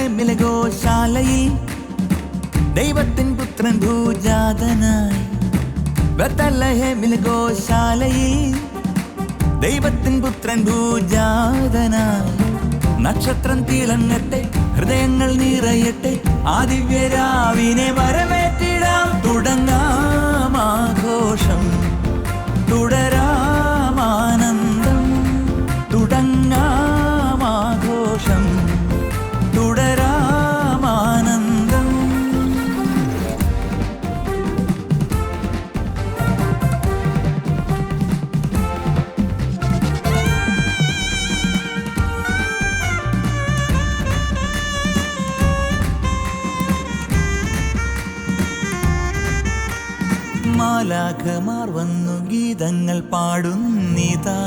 ബേത്ലഹേമിലെ ഗോശാലയിൽ ദൈവത്തിൻ പുത്രൻ ഭൂജാതനായി. ബേത്ലഹേമിലെ ഗോശാലയിൽ ദൈവത്തിൻ പുത്രൻ ഭൂജാതനായി. നക്ഷത്രം തിളങ്ങട്ടെ, ഹൃദയങ്ങൾ നിറയട്ടെ, ആദിവ്യരാവിനെ വരവേറ്റിടാം. തുടങ്ങാം ആഘോഷം, തുടരാമാനന്ദം. തുടങ്ങാം ആഘോഷം, തുടരാമാനന്ദം. മാലാഖമാർ വന്നു ഗീതങ്ങൾ പാടുന്നിതാ.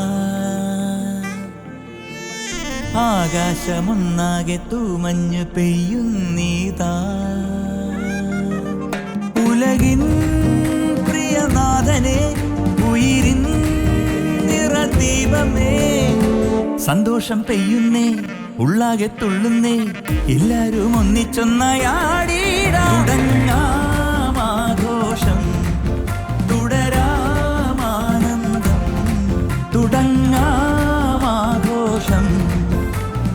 ആകാശമൊന്നാകെ തൂമഞ്ഞു പെയ്യുന്നിതാ. ഉലകിൻ പ്രിയനാഥനെ, ഉയിരിൻ നിറദീപമേ, സന്തോഷം പെയ്യുന്നേ, ഉള്ളാകെ തുള്ളുന്നേ, എല്ലാരും ഒന്നിച്ചൊന്നായി ആടിയിടാം. തുടങ്ങാം ആഘോഷം, തുടരാമാനന്ദം. തുടങ്ങാം ആഘോഷം,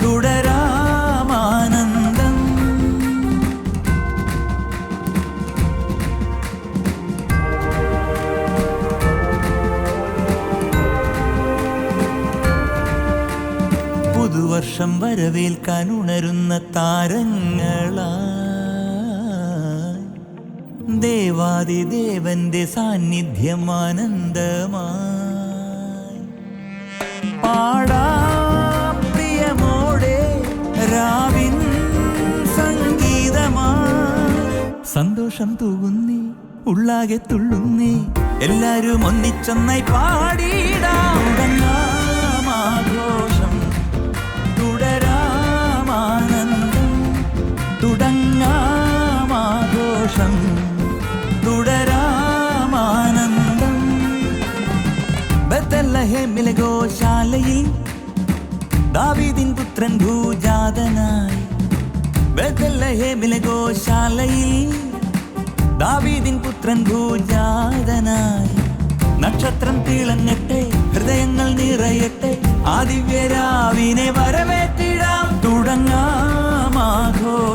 തുടരാമാനന്ദം. പുതുവർഷം വരവേൽക്കാൻ ഉണരുന്ന താരങ്ങളായി ദേവാദിദേവന്റെ സാന്നിധ്യം ആനന്ദമായി. പാടാം പ്രിയമോടെ രാവിൻ സംഗീതമായി. സന്തോഷം തൂകുന്നേ, ഉള്ളാകെ തുള്ളുന്നേ, എല്ലാരും ഒന്നിച്ചൊന്നായി പാടിയിടാം. തുടങ്ങാം ആഘോഷം, തുടരാമാനന്ദം. തുടങ്ങാം ആഘോഷം, തുടരാമാനന്ദം. ബേത്ലഹേമിലെ ഗോശാലയിൽ ദാവീദിൻ പുത്രൻ ഭൂജാതനായി. ബേത്ലഹേമിലെ ഗോശാലയിൽ ദാവീദിൻ പുത്രൻ ഭൂജാതനായി. നക്ഷത്രം തിളങ്ങട്ടെ, ഹൃദയങ്ങൾ നിറയട്ടെ, ആദിവ്യരാവിനെ വരവേറ്റിടാം. തുടങ്ങാം ആഘോഷം.